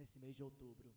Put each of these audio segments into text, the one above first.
nesse mês de outubro.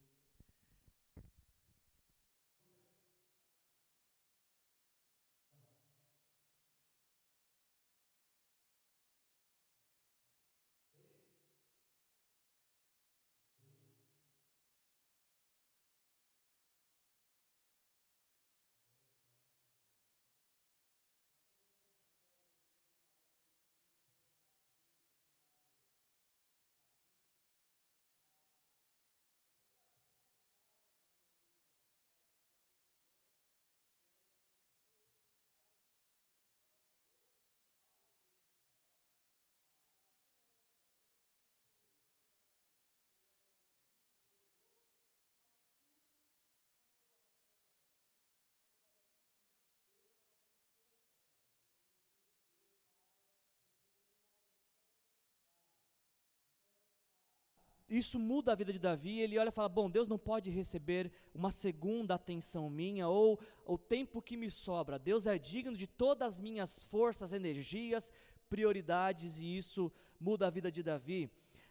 Isso muda a vida de Davi, ele olha e fala, bom, Deus não pode receber uma segunda atenção minha, ou o tempo que me sobra, Deus é digno de todas as minhas forças, energias, prioridades, e isso muda a vida de Davi.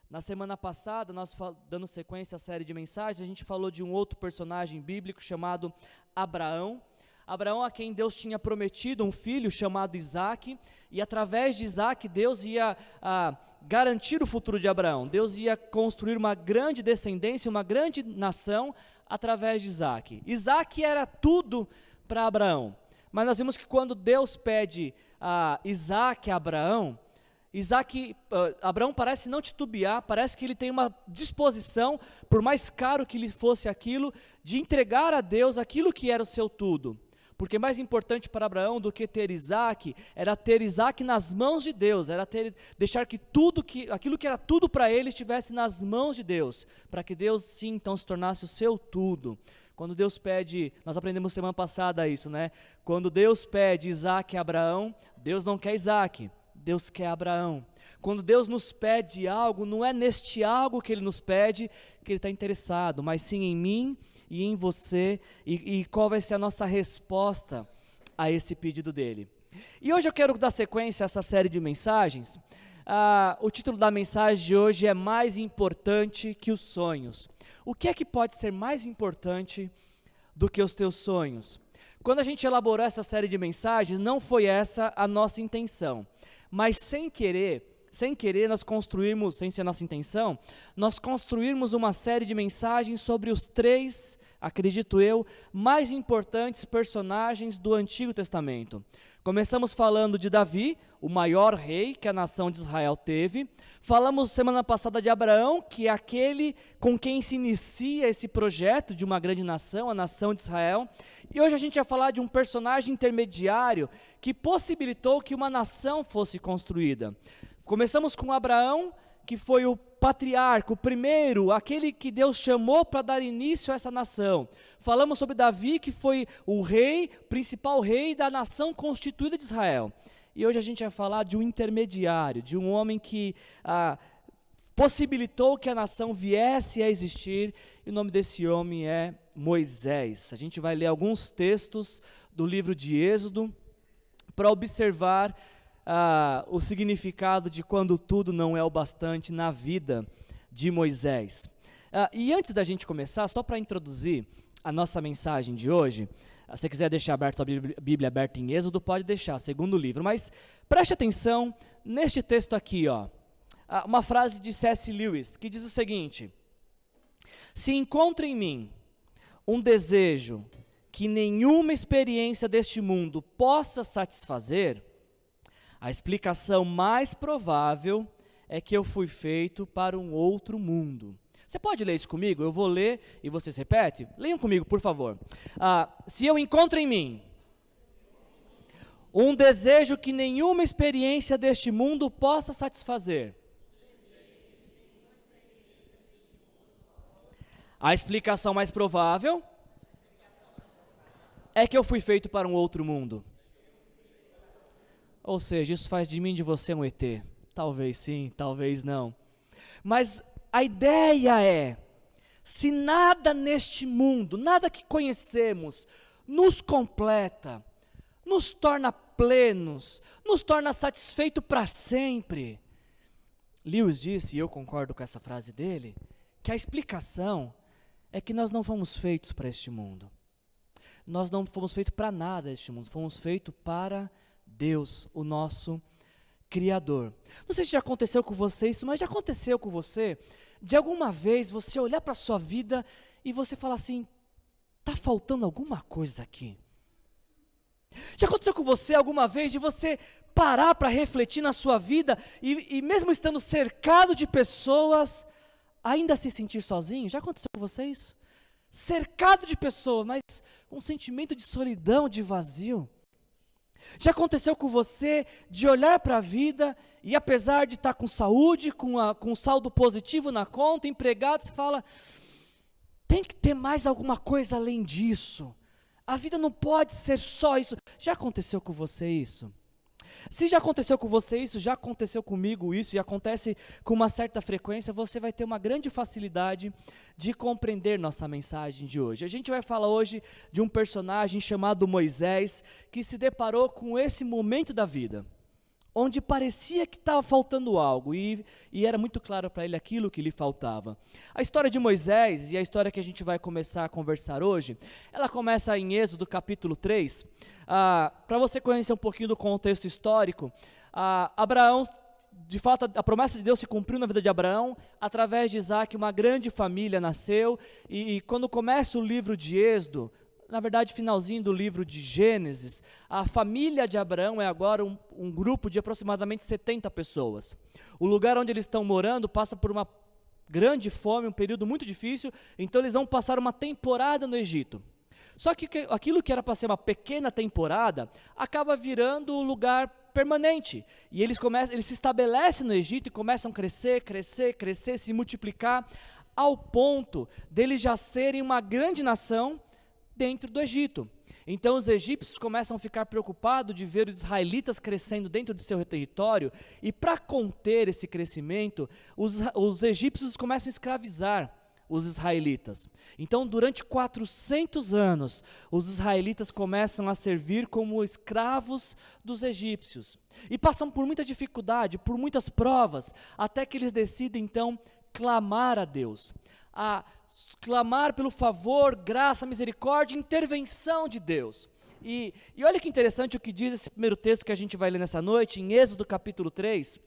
Na semana passada, nós dando sequência à série de mensagens, a gente falou de um outro personagem bíblico chamado Abraão, a quem Deus tinha prometido um filho chamado Isaque, e através de Isaque Deus ia garantir o futuro de Abraão, Deus ia construir uma grande descendência, uma grande nação através de Isaque. Isaque era tudo para Abraão, mas nós vimos que quando Deus pede Isaque a Abraão, Abraão parece não titubear, parece que ele tem uma disposição, por mais caro que lhe fosse aquilo, de entregar a Deus aquilo que era o seu tudo. Porque mais importante para Abraão do que ter Isaque, era ter Isaque nas mãos de Deus, era deixar que aquilo que era tudo para ele estivesse nas mãos de Deus, para que Deus sim então se tornasse o seu tudo. Quando Deus pede, nós aprendemos semana passada isso, né? Quando Deus pede Isaque a Abraão, Deus não quer Isaque, Deus quer Abraão. Quando Deus nos pede algo, não é neste algo que Ele nos pede que Ele está interessado, mas sim em mim e em você, e qual vai ser a nossa resposta a esse pedido dele. E hoje eu quero dar sequência a essa série de mensagens. O título da mensagem de hoje é Mais Importante que os Sonhos. O que é que pode ser mais importante do que os teus sonhos? Quando a gente elaborou essa série de mensagens, não foi essa a nossa intenção, mas sem querer nós construirmos, sem ser nossa intenção, nós construirmos uma série de mensagens sobre os 3, acredito eu, mais importantes personagens do Antigo Testamento. Começamos falando de Davi, o maior rei que a nação de Israel teve. Falamos semana passada de Abraão, que é aquele com quem se inicia esse projeto de uma grande nação, a nação de Israel. E hoje a gente vai falar de um personagem intermediário que possibilitou que uma nação fosse construída. Começamos com Abraão, que foi o patriarca, o primeiro, aquele que Deus chamou para dar início a essa nação. Falamos sobre Davi, que foi o rei, principal rei da nação constituída de Israel. E hoje a gente vai falar de um intermediário, de um homem que possibilitou que a nação viesse a existir, e o nome desse homem é Moisés. A gente vai ler alguns textos do livro de Êxodo para observar o significado de quando tudo não é o bastante na vida de Moisés. E antes da gente começar, só para introduzir a nossa mensagem de hoje, se você quiser deixar a Bíblia aberta em Êxodo, pode deixar, segundo livro, mas preste atenção neste texto aqui, uma frase de C.S. Lewis, que diz o seguinte: se encontra em mim um desejo que nenhuma experiência deste mundo possa satisfazer, a explicação mais provável é que eu fui feito para um outro mundo. Você pode ler isso comigo? Eu vou ler e vocês repetem? Leiam comigo, por favor. Se eu encontro em mim um desejo que nenhuma experiência deste mundo possa satisfazer, a explicação mais provável é que eu fui feito para um outro mundo. Ou seja, isso faz de mim e de você um ET. Talvez sim, talvez não. Mas a ideia é, se nada neste mundo, nada que conhecemos, nos completa, nos torna plenos, nos torna satisfeito para sempre. Lewis disse, e eu concordo com essa frase dele, que a explicação é que nós não fomos feitos para este mundo. Nós não fomos feitos para nada deste mundo, fomos feitos para Deus, o nosso Criador. Não sei se já aconteceu com você isso, mas já aconteceu com você, de alguma vez você olhar para a sua vida e você falar assim, está faltando alguma coisa aqui. Já aconteceu com você alguma vez de você parar para refletir na sua vida e mesmo estando cercado de pessoas, ainda se sentir sozinho? Já aconteceu com você isso? Cercado de pessoas, mas um sentimento de solidão, de vazio. Já aconteceu com você de olhar para a vida e apesar de estar com saúde, com saldo positivo na conta, empregado, você fala, tem que ter mais alguma coisa além disso. A vida não pode ser só isso. Já aconteceu com você isso? Se já aconteceu com você isso, já aconteceu comigo isso, e acontece com uma certa frequência, você vai ter uma grande facilidade de compreender nossa mensagem de hoje. A gente vai falar hoje de um personagem chamado Moisés, que se deparou com esse momento da vida, onde parecia que estava faltando algo, e era muito claro para ele aquilo que lhe faltava. A história de Moisés, e a história que a gente vai começar a conversar hoje, ela começa em Êxodo capítulo 3, para você conhecer um pouquinho do contexto histórico. Abraão, de fato, a promessa de Deus se cumpriu na vida de Abraão, através de Isaac, uma grande família nasceu, e quando começa o livro de Êxodo, na verdade, finalzinho do livro de Gênesis, a família de Abraão é agora um grupo de aproximadamente 70 pessoas. O lugar onde eles estão morando passa por uma grande fome, um período muito difícil, então eles vão passar uma temporada no Egito. Só que aquilo que era para ser uma pequena temporada, acaba virando um lugar permanente. E eles se estabelecem no Egito e começam a crescer, se multiplicar, ao ponto deles já serem uma grande nação dentro do Egito. Então os egípcios começam a ficar preocupados de ver os israelitas crescendo dentro de seu território, e para conter esse crescimento, os egípcios começam a escravizar os israelitas. Então durante 400 anos, os israelitas começam a servir como escravos dos egípcios, e passam por muita dificuldade, por muitas provas, até que eles decidem então clamar a Deus, clamar pelo favor, graça, misericórdia, intervenção de Deus. E olha que interessante o que diz esse primeiro texto que a gente vai ler nessa noite, em Êxodo capítulo 3,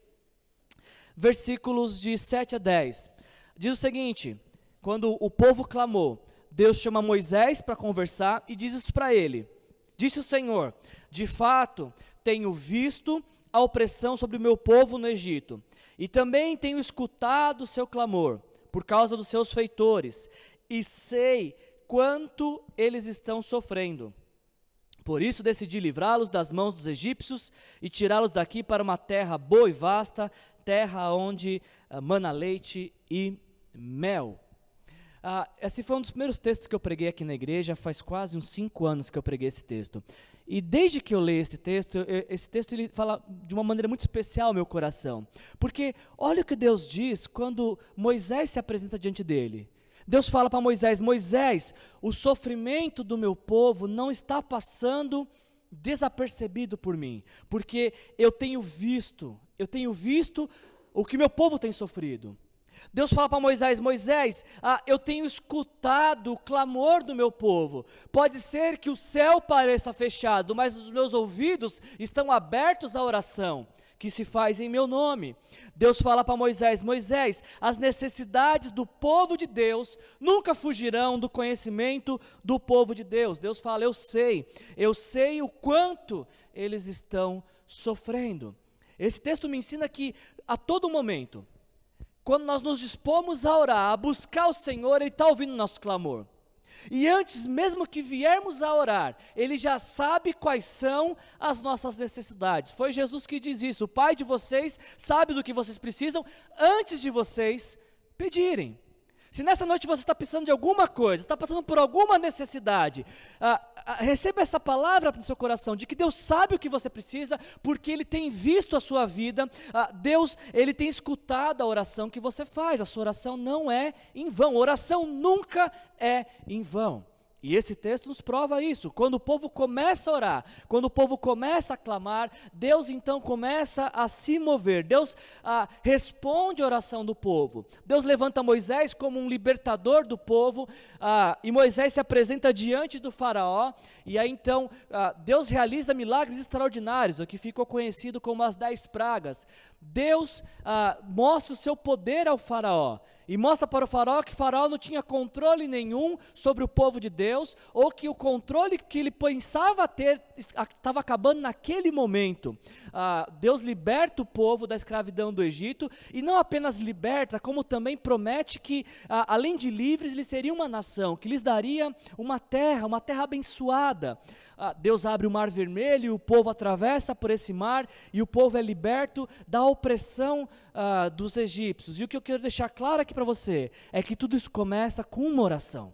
versículos de 7 a 10. Diz o seguinte: quando o povo clamou, Deus chama Moisés para conversar e diz isso para ele. Disse o Senhor: de fato, tenho visto a opressão sobre o meu povo no Egito, e também tenho escutado o seu clamor por causa dos seus feitores, e sei quanto eles estão sofrendo. Por isso decidi livrá-los das mãos dos egípcios e tirá-los daqui para uma terra boa e vasta, terra onde mana leite e mel. Esse foi um dos primeiros textos que eu preguei aqui na igreja, faz quase uns 5 anos que eu preguei esse texto. E desde que eu leio esse texto ele fala de uma maneira muito especial ao meu coração. Porque olha o que Deus diz quando Moisés se apresenta diante dele. Deus fala para Moisés: Moisés, o sofrimento do meu povo não está passando desapercebido por mim, porque eu tenho visto o que meu povo tem sofrido. Deus fala para Moisés: Moisés, eu tenho escutado o clamor do meu povo. Pode ser que o céu pareça fechado, mas os meus ouvidos estão abertos à oração que se faz em meu nome. Deus fala para Moisés: Moisés, as necessidades do povo de Deus nunca fugirão do conhecimento do povo de Deus. Deus fala: eu sei o quanto eles estão sofrendo. Esse texto me ensina que a todo momento, quando nós nos dispomos a orar, a buscar o Senhor, Ele está ouvindo o nosso clamor. E antes mesmo que viermos a orar, Ele já sabe quais são as nossas necessidades. Foi Jesus que diz isso: o Pai de vocês sabe do que vocês precisam antes de vocês pedirem. Se nessa noite você está precisando de alguma coisa, está passando por alguma necessidade, receba essa palavra no seu coração, de que Deus sabe o que você precisa, porque Ele tem visto a sua vida, Deus, Ele tem escutado a oração que você faz. A sua oração não é em vão, a oração nunca é em vão. E esse texto nos prova isso. Quando o povo começa a orar, quando o povo começa a clamar, Deus então começa a se mover. Deus responde a oração do povo. Deus levanta Moisés como um libertador do povo, e Moisés se apresenta diante do faraó, e aí então Deus realiza milagres extraordinários, o que ficou conhecido como as 10 pragas. Deus mostra o seu poder ao faraó, e mostra para o faraó que o faraó não tinha controle nenhum sobre o povo de Deus, ou que o controle que ele pensava ter estava acabando naquele momento. Deus liberta o povo da escravidão do Egito, e não apenas liberta, como também promete que, além de livres, eles seriam uma nação, que lhes daria uma terra abençoada. Deus abre o Mar Vermelho, e o povo atravessa por esse mar, e o povo é liberto da opressão dos egípcios. E o que eu quero deixar claro aqui para você, é que tudo isso começa com uma oração.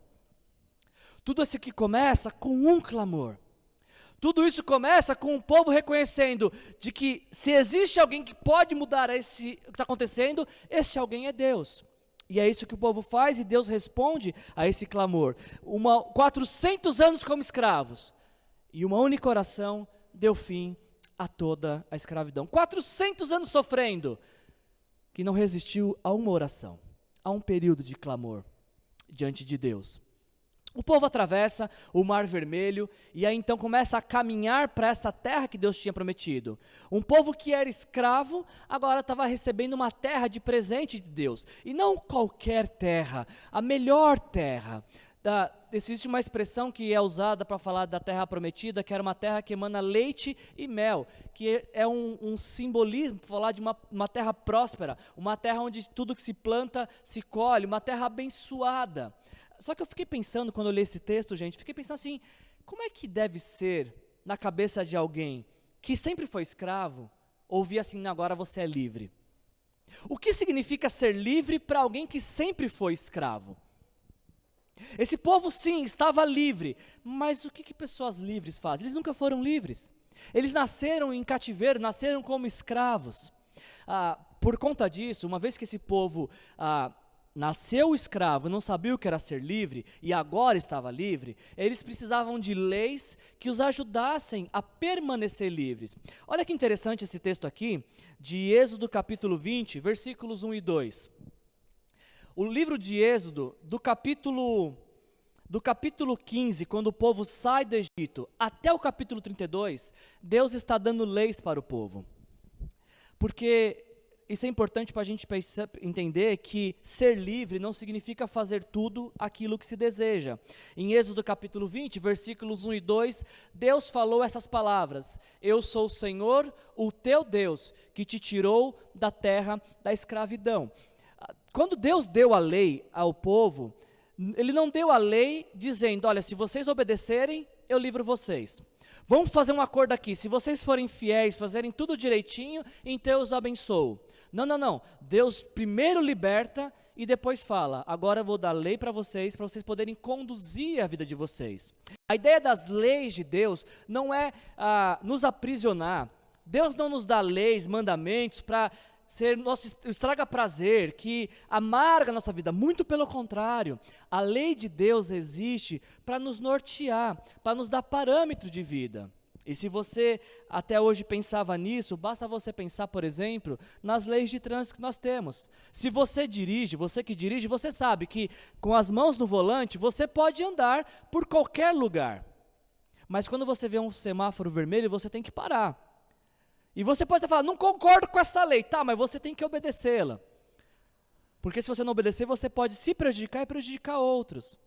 Tudo isso aqui começa com um clamor. Tudo isso começa com o povo reconhecendo de que se existe alguém que pode mudar o que está acontecendo, esse alguém é Deus. E é isso que o povo faz, e Deus responde a esse clamor. 400 anos como escravos, e uma única oração deu fim a toda a escravidão. 400 anos sofrendo, que não resistiu a uma oração, a um período de clamor diante de Deus. O povo atravessa o Mar Vermelho, e aí então começa a caminhar para essa terra que Deus tinha prometido. Um povo que era escravo, agora estava recebendo uma terra de presente de Deus, e não qualquer terra, a melhor terra. Existe uma expressão que é usada para falar da terra prometida, que era uma terra que emana leite e mel, que é um simbolismo para falar de uma terra próspera, uma terra onde tudo que se planta se colhe, uma terra abençoada. Só que eu fiquei pensando, quando eu li esse texto, gente, fiquei pensando assim, como é que deve ser na cabeça de alguém que sempre foi escravo, ouvir assim, agora você é livre? O que significa ser livre para alguém que sempre foi escravo? Esse povo sim, estava livre, mas o que pessoas livres fazem? Eles nunca foram livres. Eles nasceram em cativeiro, nasceram como escravos. Por conta disso, uma vez que esse povo nasceu escravo, não sabia o que era ser livre, e agora estava livre, eles precisavam de leis que os ajudassem a permanecer livres. Olha que interessante esse texto aqui, de Êxodo capítulo 20, versículos 1 e 2. O livro de Êxodo, do capítulo 15, quando o povo sai do Egito, até o capítulo 32, Deus está dando leis para o povo. Porque isso é importante para a gente entender que ser livre não significa fazer tudo aquilo que se deseja. Em Êxodo capítulo 20, versículos 1 e 2, Deus falou essas palavras: Eu sou o Senhor, o teu Deus, que te tirou da terra da escravidão. Quando Deus deu a lei ao povo, Ele não deu a lei dizendo, olha, se vocês obedecerem, eu livro vocês. Vamos fazer um acordo aqui, se vocês forem fiéis, fazerem tudo direitinho, então eu os abençoo. Não. Deus primeiro liberta e depois fala, agora eu vou dar lei para vocês poderem conduzir a vida de vocês. A ideia das leis de Deus não é nos aprisionar. Deus não nos dá leis, mandamentos para ser nosso estraga prazer, que amarga a nossa vida. Muito pelo contrário, a lei de Deus existe para nos nortear, para nos dar parâmetro de vida. E se você até hoje pensava nisso, basta você pensar, por exemplo, nas leis de trânsito que nós temos. Se você dirige, você sabe que com as mãos no volante, você pode andar por qualquer lugar. Mas quando você vê um semáforo vermelho, você tem que parar. E você pode até falar, não concordo com essa lei, tá, mas você tem que obedecê-la. Porque se você não obedecer, você pode se prejudicar e prejudicar outros.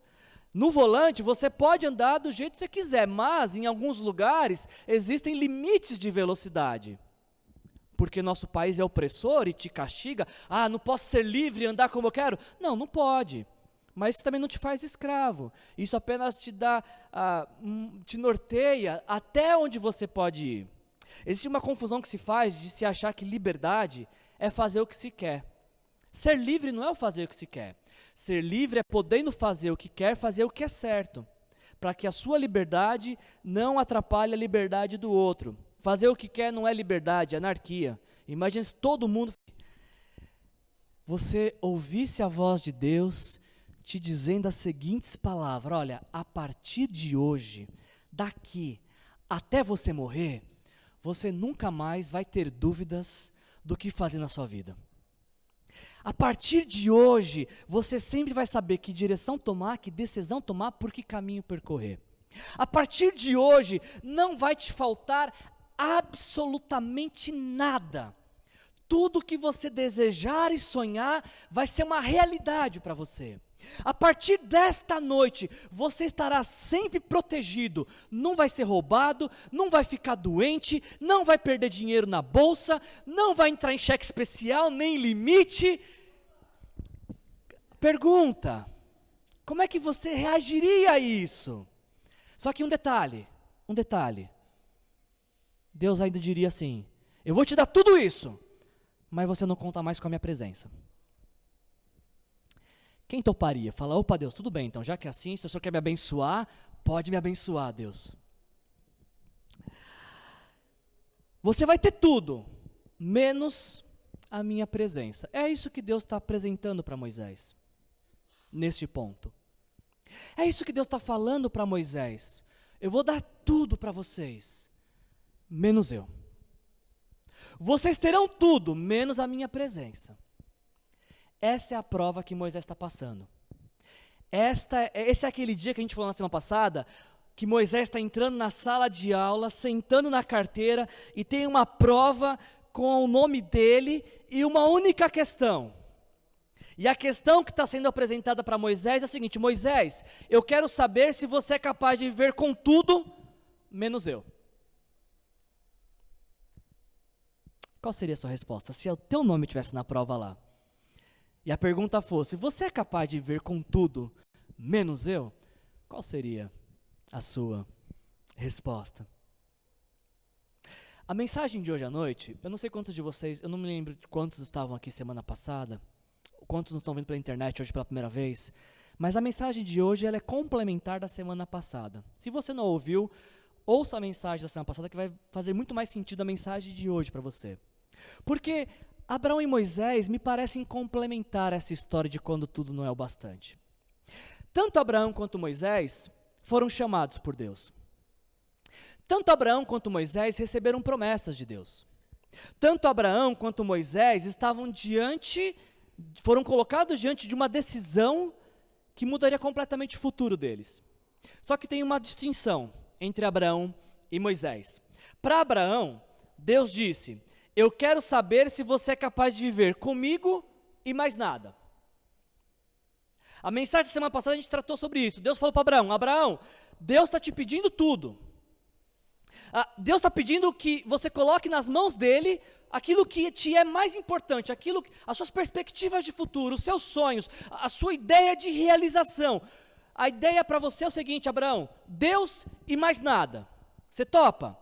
No volante, você pode andar do jeito que você quiser, mas em alguns lugares existem limites de velocidade. Porque nosso país é opressor e te castiga. Não posso ser livre e andar como eu quero? Não pode. Mas isso também não te faz escravo. Isso apenas te dá, te norteia até onde você pode ir. Existe uma confusão que se faz de se achar que liberdade é fazer o que se quer. Ser livre não é o fazer o que se quer. Ser livre é podendo fazer o que quer, fazer o que é certo, para que a sua liberdade não atrapalhe a liberdade do outro. Fazer o que quer não é liberdade, é anarquia. Imagina se todo mundo, você ouvisse a voz de Deus, te dizendo as seguintes palavras: olha, a partir de hoje, daqui até você morrer, você nunca mais vai ter dúvidas do que fazer na sua vida. A partir de hoje, você sempre vai saber que direção tomar, que decisão tomar, por que caminho percorrer. A partir de hoje, não vai te faltar absolutamente nada. Tudo que você desejar e sonhar vai ser uma realidade para você. A partir desta noite, você estará sempre protegido, não vai ser roubado, não vai ficar doente, não vai perder dinheiro na bolsa, não vai entrar em cheque especial, nem limite. Pergunta: como é que você reagiria a isso? Só que um detalhe, Deus ainda diria assim: eu vou te dar tudo isso, mas você não conta mais com a minha presença. Quem toparia? Fala: opa, Deus, tudo bem, então, já que é assim, se o Senhor quer me abençoar, pode me abençoar, Deus. Você vai ter tudo, menos a minha presença. É isso que Deus está apresentando para Moisés, neste ponto. É isso que Deus está falando para Moisés: eu vou dar tudo para vocês, menos eu. Vocês terão tudo, menos a minha presença. Essa é a prova que Moisés está passando. Esse é aquele dia que a gente falou na semana passada, que Moisés está entrando na sala de aula, sentando na carteira, e tem uma prova com o nome dele e uma única questão. E a questão que está sendo apresentada para Moisés é a seguinte: Moisés, eu quero saber se você é capaz de viver com tudo, menos eu. Qual seria a sua resposta se o teu nome estivesse na prova lá? E a pergunta fosse: você é capaz de viver com tudo, menos eu? Qual seria a sua resposta? A mensagem de hoje à noite, eu não sei quantos de vocês, eu não me lembro de quantos estavam aqui semana passada, quantos nos estão vendo pela internet hoje pela primeira vez, mas a mensagem de hoje ela é complementar da semana passada. Se você não ouviu, ouça a mensagem da semana passada, que vai fazer muito mais sentido a mensagem de hoje para você. Porque Abraão e Moisés me parecem complementar essa história de quando tudo não é o bastante. Tanto Abraão quanto Moisés foram chamados por Deus. Tanto Abraão quanto Moisés receberam promessas de Deus. Tanto Abraão quanto Moisés foram colocados diante de uma decisão que mudaria completamente o futuro deles. Só que tem uma distinção entre Abraão e Moisés. Para Abraão, Deus disse: eu quero saber se você é capaz de viver comigo e mais nada. A mensagem da semana passada a gente tratou sobre isso. Deus falou para Abraão: Abraão, Deus está te pedindo tudo. Deus está pedindo que você coloque nas mãos dele aquilo que te é mais importante, as suas perspectivas de futuro, os seus sonhos, a sua ideia de realização. A ideia para você é o seguinte: Abraão, Deus e mais nada. Você topa?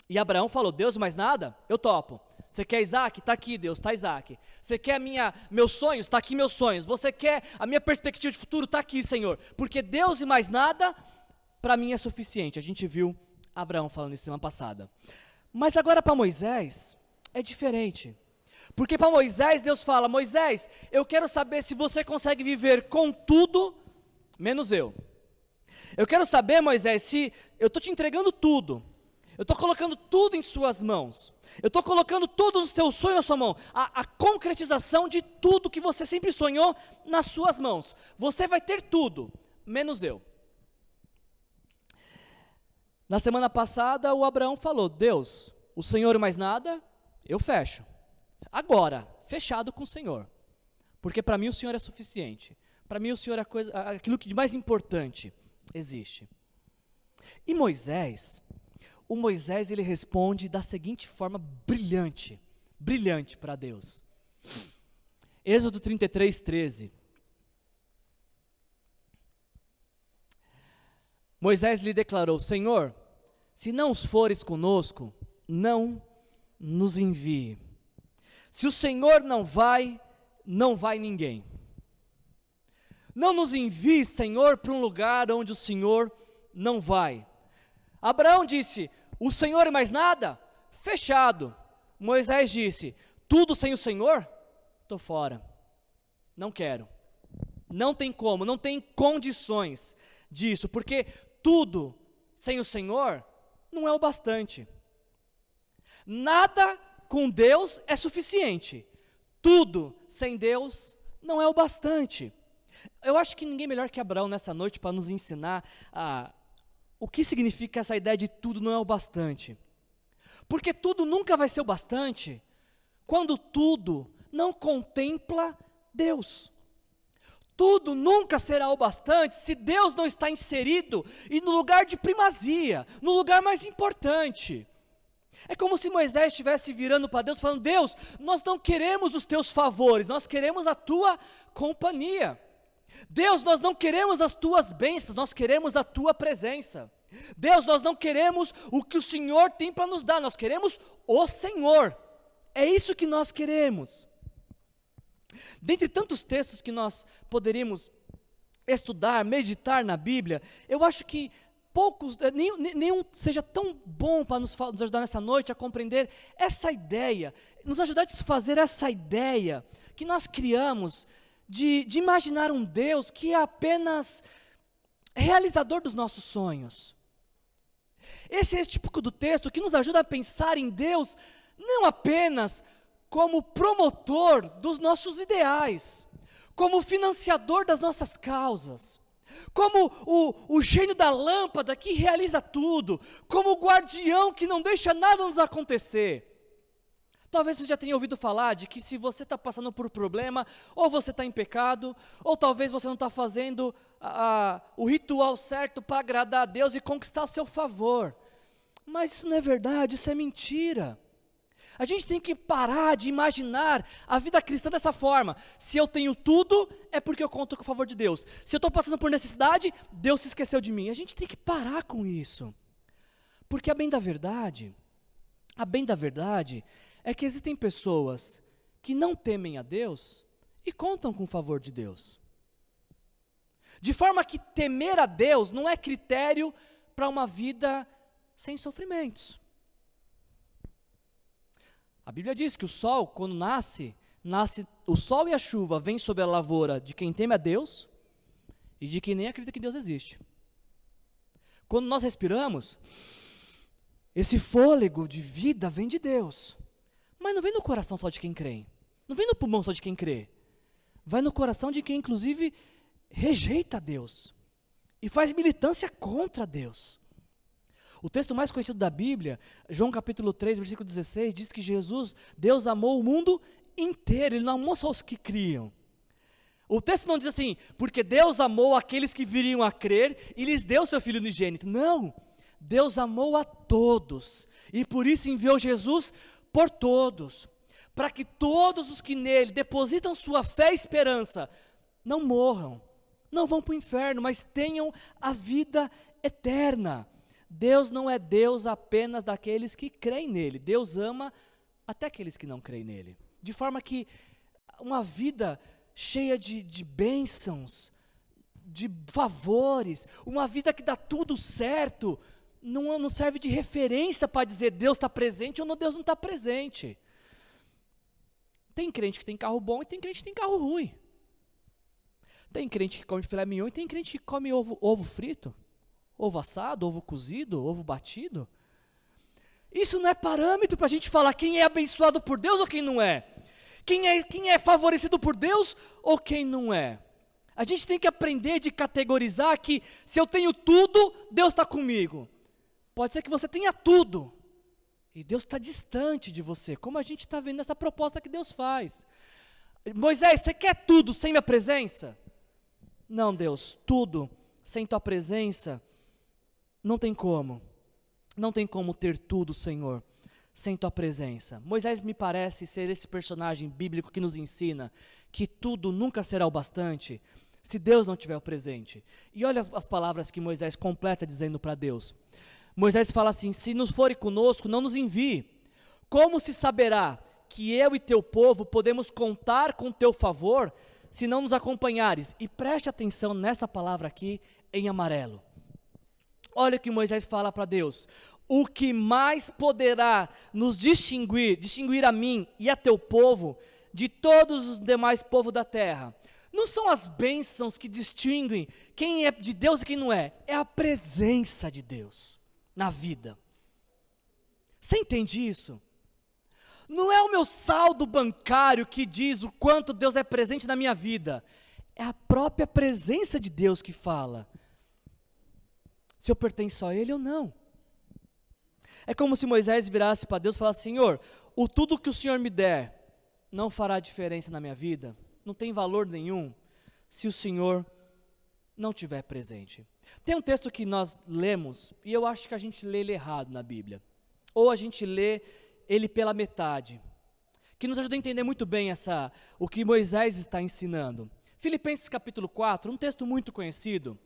E Abraão falou: Deus e mais nada? Eu topo. Você quer Isaac? Está aqui, Deus, está Isaac. Você quer meus sonhos? Está aqui meus sonhos. Você quer a minha perspectiva de futuro? Está aqui, Senhor. Porque Deus e mais nada, para mim é suficiente. A gente viu Abraão falando isso semana passada. Mas agora para Moisés, é diferente. Porque para Moisés, Deus fala: Moisés, eu quero saber se você consegue viver com tudo, menos eu. Eu quero saber, Moisés, se eu estou te entregando tudo. Eu estou colocando tudo em suas mãos. Eu estou colocando todos os teus sonhos na sua mão. A concretização de tudo que você sempre sonhou nas suas mãos. Você vai ter tudo, menos eu. Na semana passada, o Abraão falou: Deus, o Senhor e mais nada, eu fecho. Agora, fechado com o Senhor. Porque para mim o Senhor é suficiente. Para mim o Senhor é aquilo que de mais importante existe. E Moisés ele responde da seguinte forma brilhante para Deus. Êxodo 33, 13. Moisés lhe declarou: Senhor, se não fores conosco, não nos envie. Se o Senhor não vai ninguém. Não nos envie, Senhor, para um lugar onde o Senhor não vai. Abraão disse: o Senhor e mais nada? Fechado. Moisés disse: tudo sem o Senhor? Estou fora. Não quero. Não tem como, não tem condições disso, porque tudo sem o Senhor não é o bastante. Nada com Deus é suficiente. Tudo sem Deus não é o bastante. Eu acho que ninguém melhor que Abraão nessa noite para nos ensinar o que significa essa ideia de tudo não é o bastante. Porque tudo nunca vai ser o bastante quando tudo não contempla Deus. Tudo nunca será o bastante se Deus não está inserido e no lugar de primazia, no lugar mais importante. É como se Moisés estivesse virando para Deus falando: Deus, nós não queremos os teus favores, nós queremos a tua companhia. Deus, nós não queremos as tuas bênçãos, nós queremos a tua presença. Deus, nós não queremos o que o Senhor tem para nos dar, nós queremos o Senhor. É isso que nós queremos. Dentre tantos textos que nós poderíamos estudar, meditar na Bíblia, eu acho que poucos, nenhum seja tão bom para nos ajudar nessa noite a compreender essa ideia, nos ajudar a desfazer essa ideia que nós criamos de imaginar um Deus que é apenas realizador dos nossos sonhos. Esse é típico do texto que nos ajuda a pensar em Deus não apenas como promotor dos nossos ideais, como financiador das nossas causas, como o gênio da lâmpada que realiza tudo, como o guardião que não deixa nada nos acontecer. Talvez você já tenha ouvido falar de que se você está passando por um problema, ou você está em pecado, ou talvez você não está fazendo o ritual certo para agradar a Deus e conquistar seu favor. Mas isso não é verdade, isso é mentira. A gente tem que parar de imaginar a vida cristã dessa forma. Se eu tenho tudo, é porque eu conto com o favor de Deus. Se eu estou passando por necessidade, Deus se esqueceu de mim. A gente tem que parar com isso. Porque a bem da verdade é que existem pessoas que não temem a Deus e contam com o favor de Deus. De forma que temer a Deus não é critério para uma vida sem sofrimentos. A Bíblia diz que o sol, quando nasce o sol e a chuva vêm sobre a lavoura de quem teme a Deus e de quem nem acredita que Deus existe. Quando nós respiramos, esse fôlego de vida vem de Deus, mas não vem no coração só de quem crê, não vem no pulmão só de quem crê, vai no coração de quem inclusive rejeita Deus e faz militância contra Deus. O texto mais conhecido da Bíblia, João capítulo 3, versículo 16, diz que Deus amou o mundo inteiro, Ele não amou só os que criam. O texto não diz assim, porque Deus amou aqueles que viriam a crer e lhes deu seu Filho unigênito. Não, Deus amou a todos e por isso enviou Jesus por todos, para que todos os que nele depositam sua fé e esperança não morram, não vão para o inferno, mas tenham a vida eterna. Deus não é Deus apenas daqueles que creem nele, Deus ama até aqueles que não creem nele, de forma que uma vida cheia de bênçãos, de favores, uma vida que dá tudo certo, não serve de referência para dizer Deus está presente ou não, Deus não está presente. Tem crente que tem carro bom e tem crente que tem carro ruim, tem crente que come filé mignon e tem crente que come ovo frito, ovo assado, ovo cozido, ovo batido. Isso não é parâmetro para a gente falar quem é abençoado por Deus ou quem não é. Quem é favorecido por Deus ou quem não é. A gente tem que aprender de categorizar que se eu tenho tudo, Deus está comigo. Pode ser que você tenha tudo e Deus está distante de você, como a gente está vendo nessa proposta que Deus faz. Moisés, você quer tudo sem minha presença? Não, Deus, tudo sem tua presença não tem como. Não tem como ter tudo, Senhor, sem tua presença. Moisés me parece ser esse personagem bíblico que nos ensina que tudo nunca será o bastante se Deus não tiver o presente. E olha as palavras que Moisés completa dizendo para Deus. Moisés fala assim: se nos fore conosco, não nos envie. Como se saberá que eu e teu povo podemos contar com teu favor se não nos acompanhares? E preste atenção nessa palavra aqui em amarelo. Olha o que Moisés fala para Deus: o que mais poderá nos distinguir a mim e a teu povo, de todos os demais povos da terra, Não são as bênçãos que distinguem quem é de Deus e quem não é. É a presença de Deus na vida. Você entende isso? Não é o meu saldo bancário que diz o quanto Deus é presente na minha vida. É a própria presença de Deus que fala se eu pertenço a Ele ou não. É como se Moisés virasse para Deus e falasse: Senhor, o tudo que o Senhor me der não fará diferença na minha vida, não tem valor nenhum, se o Senhor não estiver presente. Tem um texto que nós lemos, e eu acho que a gente lê ele errado na Bíblia, ou a gente lê ele pela metade, que nos ajuda a entender muito bem o que Moisés está ensinando. Filipenses capítulo 4, um texto muito conhecido,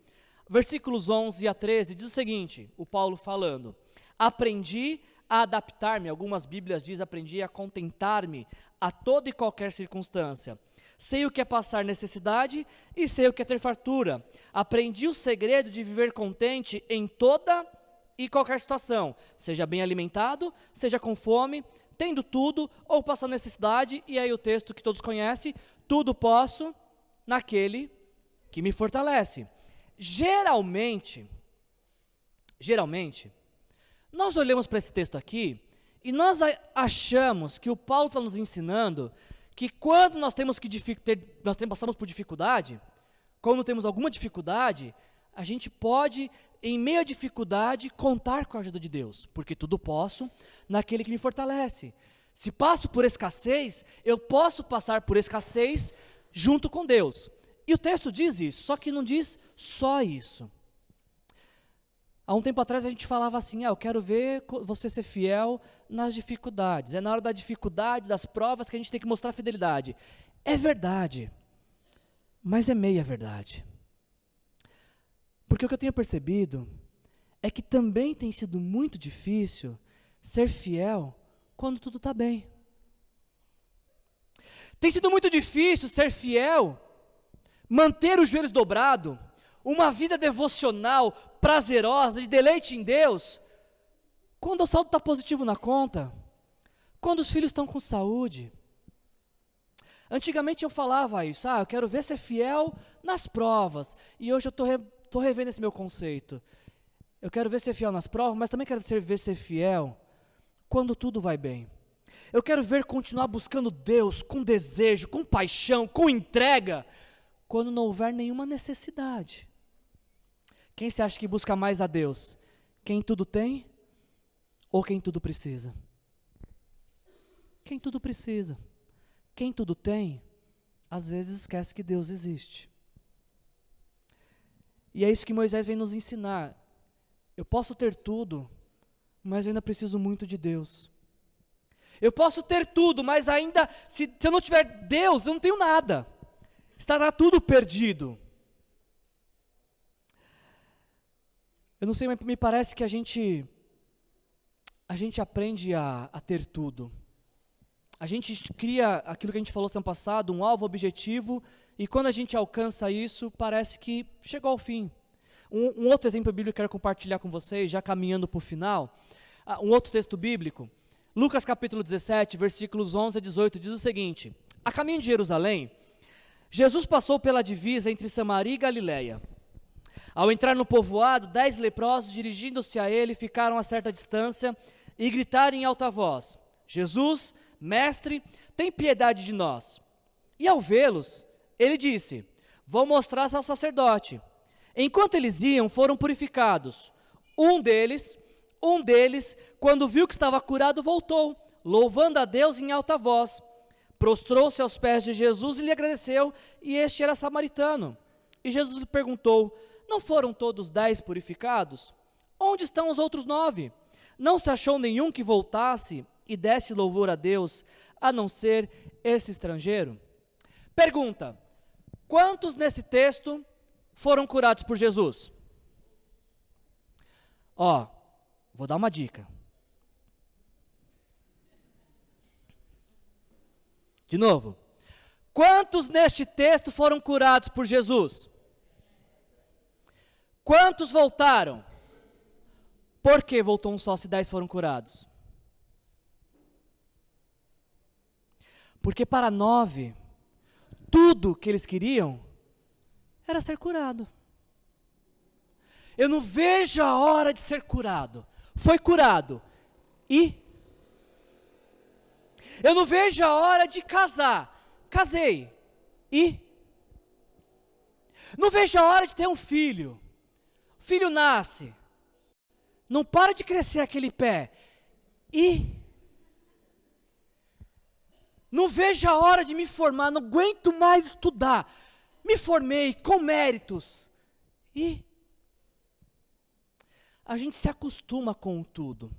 versículos 11 a 13, diz o seguinte, o Paulo falando: aprendi a adaptar-me, algumas Bíblias dizem aprendi a contentar-me a toda e qualquer circunstância. Sei o que é passar necessidade e sei o que é ter fartura. Aprendi o segredo de viver contente em toda e qualquer situação, seja bem alimentado, seja com fome, tendo tudo ou passando necessidade, e aí o texto que todos conhecem, tudo posso naquele que me fortalece. Geralmente, nós olhamos para esse texto aqui e nós achamos que o Paulo está nos ensinando que quando nós passamos por dificuldade, quando temos alguma dificuldade, a gente pode, em meio à dificuldade, contar com a ajuda de Deus, porque tudo posso naquele que me fortalece. Se passo por escassez, eu posso passar por escassez junto com Deus. E o texto diz isso, só que não diz só isso. Há um tempo atrás a gente falava assim: eu quero ver você ser fiel nas dificuldades. É na hora da dificuldade, das provas, que a gente tem que mostrar fidelidade. É verdade, mas é meia verdade. Porque o que eu tenho percebido é que também tem sido muito difícil ser fiel quando tudo está bem. Tem sido muito difícil ser fiel, manter os joelhos dobrados, uma vida devocional, prazerosa, de deleite em Deus, quando o saldo está positivo na conta, quando os filhos estão com saúde. Antigamente eu falava isso: eu quero ver ser fiel nas provas, e hoje eu estou revendo esse meu conceito. Eu quero ver ser fiel nas provas, mas também quero ver ser fiel quando tudo vai bem. Eu quero ver continuar buscando Deus com desejo, com paixão, com entrega, quando não houver nenhuma necessidade. Quem você acha que busca mais a Deus? Quem tudo tem ou quem tudo precisa? Quem tudo precisa. Quem tudo tem, às vezes esquece que Deus existe. E é isso que Moisés vem nos ensinar. Eu posso ter tudo, mas eu ainda preciso muito de Deus. Eu posso ter tudo, mas ainda, se eu não tiver Deus, eu não tenho nada. Estará tudo perdido. Eu não sei, mas me parece que a gente aprende a ter tudo. A gente cria aquilo que a gente falou semana passada, um alvo, objetivo, e quando a gente alcança isso, parece que chegou ao fim. Um outro exemplo bíblico que eu quero compartilhar com vocês, já caminhando para o final, um outro texto bíblico, Lucas capítulo 17, versículos 11 a 18, diz o seguinte: a caminho de Jerusalém, Jesus passou pela divisa entre Samaria e Galiléia. Ao entrar no povoado, 10 leprosos, dirigindo-se a ele, ficaram a certa distância e gritaram em alta voz: Jesus, mestre, tem piedade de nós. E ao vê-los, ele disse: vou mostrar-se ao sacerdote. Enquanto eles iam, foram purificados. Um deles, quando viu que estava curado, voltou, louvando a Deus em alta voz. Prostrou-se aos pés de Jesus e lhe agradeceu, e este era samaritano. E Jesus lhe perguntou: não foram todos 10 purificados? Onde estão os outros 9? Não se achou nenhum que voltasse e desse louvor a Deus, a não ser esse estrangeiro? Pergunta: quantos nesse texto foram curados por Jesus? Vou dar uma dica. De novo. Quantos neste texto foram curados por Jesus? Quantos voltaram? Por que voltou um só se 10 foram curados? Porque para 9, tudo que eles queriam era ser curado. Eu não vejo a hora de ser curado. Foi curado. E? Eu não vejo a hora de casar. Casei. E? Não vejo a hora de ter um filho. O filho nasce. Não para de crescer aquele pé. E? Não vejo a hora de me formar, não aguento mais estudar. Me formei com méritos. E? A gente se acostuma com o tudo.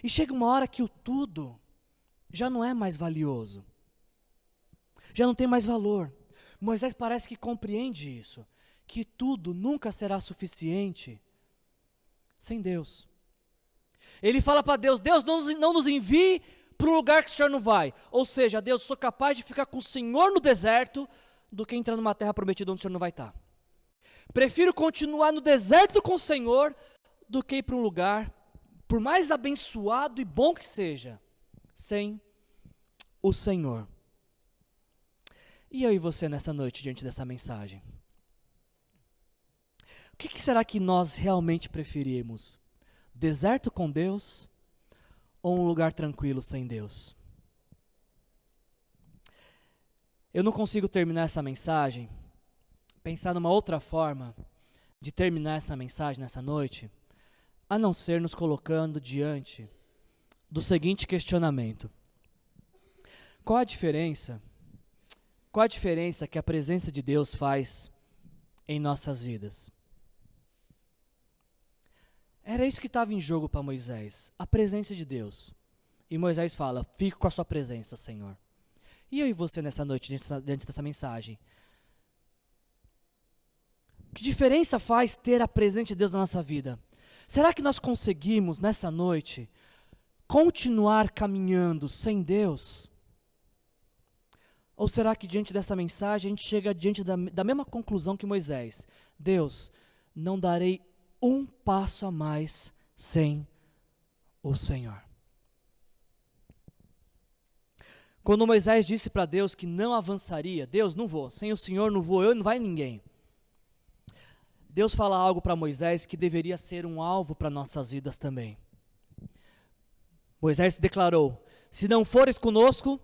E chega uma hora que o tudo já não é mais valioso. Já não tem mais valor. Moisés parece que compreende isso. Que tudo nunca será suficiente sem Deus. Ele fala para Deus, Deus não nos envie para um lugar que o Senhor não vai. Ou seja, Deus, sou capaz de ficar com o Senhor no deserto do que entrar numa terra prometida onde o Senhor não vai estar. Prefiro continuar no deserto com o Senhor do que ir para um lugar, por mais abençoado e bom que seja, sem o Senhor. E eu e você nessa noite, diante dessa mensagem? O que será que nós realmente preferimos? Deserto com Deus ou um lugar tranquilo sem Deus? Eu não consigo terminar essa mensagem, pensar numa outra forma de terminar essa mensagem nessa noite, a não ser nos colocando diante do seguinte questionamento. Qual a diferença que a presença de Deus faz em nossas vidas? Era isso que estava em jogo para Moisés, a presença de Deus. E Moisés fala, fico com a sua presença, Senhor. E eu e você nessa noite, diante dessa mensagem? Que diferença faz ter a presença de Deus na nossa vida? Será que nós conseguimos, nessa noite, continuar caminhando sem Deus? Ou será que diante dessa mensagem a gente chega diante da mesma conclusão que Moisés? Deus, não darei um passo a mais sem o Senhor. Quando Moisés disse para Deus que não avançaria, Deus, não vou, sem o Senhor não vou, eu não vai ninguém. Deus fala algo para Moisés que deveria ser um alvo para nossas vidas também. Moisés declarou, se não fores conosco,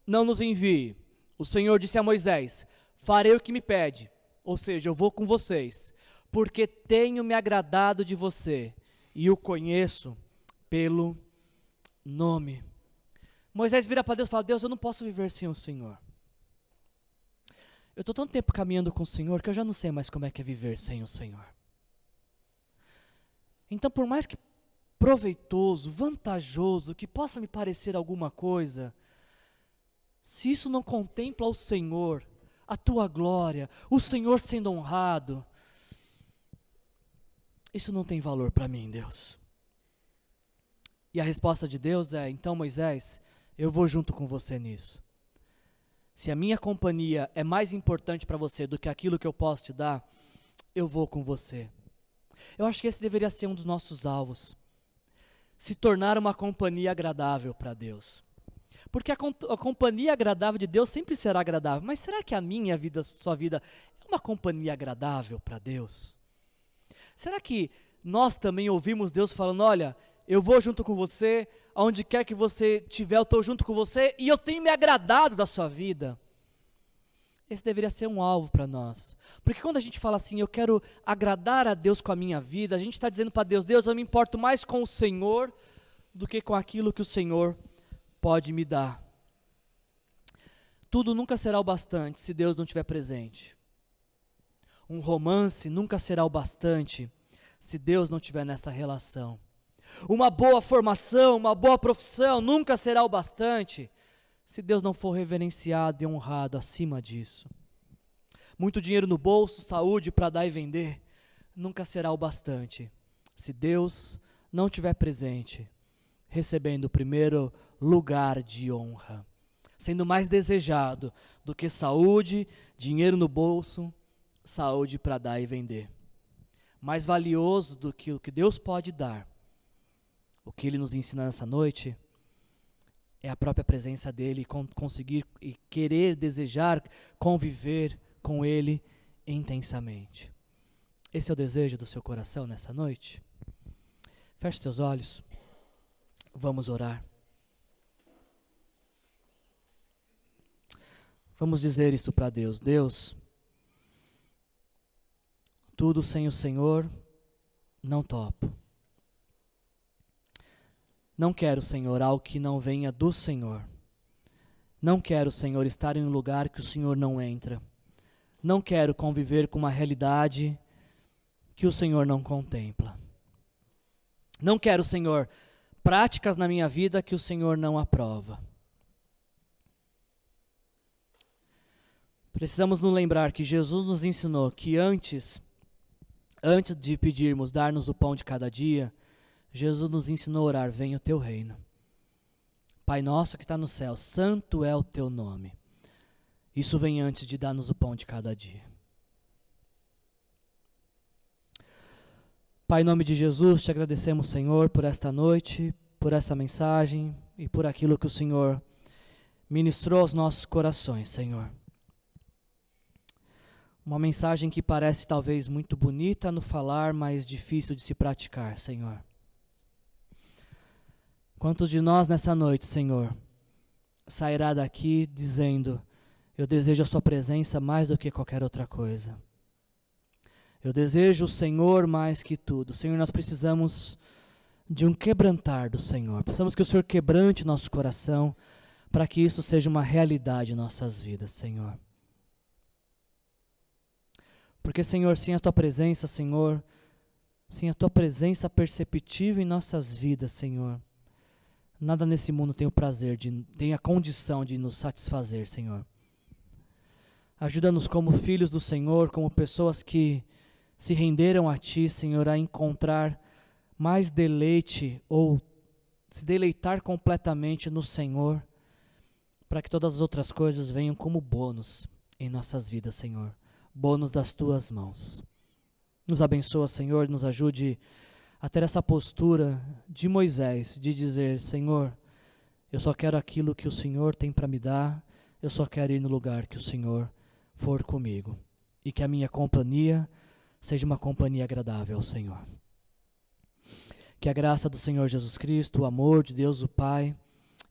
não nos envie. O Senhor disse a Moisés, farei o que me pede, ou seja, eu vou com vocês, porque tenho me agradado de você e o conheço pelo nome. Moisés vira para Deus e fala, Deus, eu não posso viver sem o Senhor. Eu estou tanto tempo caminhando com o Senhor que eu já não sei mais como é que é viver sem o Senhor. Então, por mais que proveitoso, vantajoso, que possa me parecer alguma coisa, se isso não contempla o Senhor, a tua glória, o Senhor sendo honrado, isso não tem valor para mim, Deus. E a resposta de Deus é, então Moisés, eu vou junto com você nisso. Se a minha companhia é mais importante para você do que aquilo que eu posso te dar, eu vou com você. Eu acho que esse deveria ser um dos nossos alvos. Se tornar uma companhia agradável para Deus. Porque a companhia agradável de Deus sempre será agradável. Mas será que a minha vida, a sua vida, é uma companhia agradável para Deus? Será que nós também ouvimos Deus falando, olha, eu vou junto com você, aonde quer que você estiver, eu estou junto com você, e eu tenho me agradado da sua vida? Esse deveria ser um alvo para nós. Porque quando a gente fala assim, eu quero agradar a Deus com a minha vida, a gente está dizendo para Deus, Deus, eu me importo mais com o Senhor do que com aquilo que o Senhor pode me dar. Tudo nunca será o bastante se Deus não estiver presente. Um romance nunca será o bastante se Deus não estiver nessa relação. Uma boa formação, uma boa profissão nunca será o bastante se Deus não for reverenciado e honrado acima disso. Muito dinheiro no bolso, saúde para dar e vender, nunca será o bastante se Deus não estiver presente, recebendo o primeiro lugar de honra, sendo mais desejado do que saúde, dinheiro no bolso, saúde para dar e vender. Mais valioso do que o que Deus pode dar, o que Ele nos ensina nessa noite, é a própria presença dele e conseguir e querer, desejar conviver com ele intensamente. Esse é o desejo do seu coração nessa noite? Feche seus olhos. Vamos orar. Vamos dizer isso para Deus. Deus, tudo sem o Senhor não topo. Não quero, Senhor, algo que não venha do Senhor. Não quero, Senhor, estar em um lugar que o Senhor não entra. Não quero conviver com uma realidade que o Senhor não contempla. Não quero, Senhor, práticas na minha vida que o Senhor não aprova. Precisamos nos lembrar que Jesus nos ensinou que antes de pedirmos dar-nos o pão de cada dia, Jesus nos ensinou a orar: venha o teu reino. Pai nosso que está no céu, santo é o teu nome. Isso vem antes de dar-nos o pão de cada dia. Pai, em nome de Jesus, te agradecemos, Senhor, por esta noite, por essa mensagem e por aquilo que o Senhor ministrou aos nossos corações, Senhor. Uma mensagem que parece talvez muito bonita no falar, mas difícil de se praticar, Senhor. Quantos de nós nessa noite, Senhor, sairá daqui dizendo: eu desejo a sua presença mais do que qualquer outra coisa. Eu desejo o Senhor mais que tudo. Senhor, nós precisamos de um quebrantar do Senhor. Precisamos que o Senhor quebrante nosso coração para que isso seja uma realidade em nossas vidas, Senhor. Porque, Senhor, sem a Tua presença, Senhor, sem a Tua presença perceptível em nossas vidas, Senhor, nada nesse mundo tem o prazer, tem a condição de nos satisfazer, Senhor. Ajuda-nos como filhos do Senhor, como pessoas que se renderam a Ti, Senhor, a encontrar mais deleite ou se deleitar completamente no Senhor, para que todas as outras coisas venham como bônus em nossas vidas, Senhor. Bônus das Tuas mãos. Nos abençoa, Senhor, nos ajude a ter essa postura de Moisés, de dizer: Senhor, eu só quero aquilo que o Senhor tem para me dar, eu só quero ir no lugar que o Senhor for comigo. E que a minha companhia seja uma companhia agradável ao Senhor. Que a graça do Senhor Jesus Cristo, o amor de Deus o Pai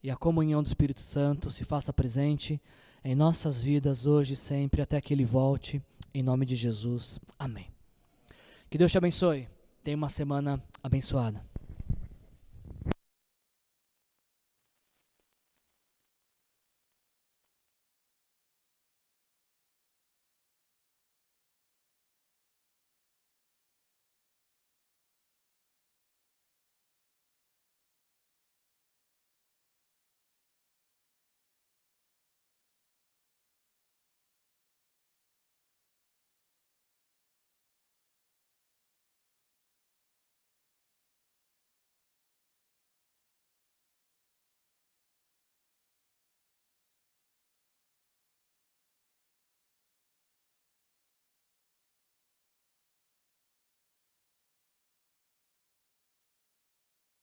e a comunhão do Espírito Santo se faça presente em nossas vidas hoje e sempre, até que Ele volte, em nome de Jesus. Amém. Que Deus te abençoe. Tenha uma semana abençoada.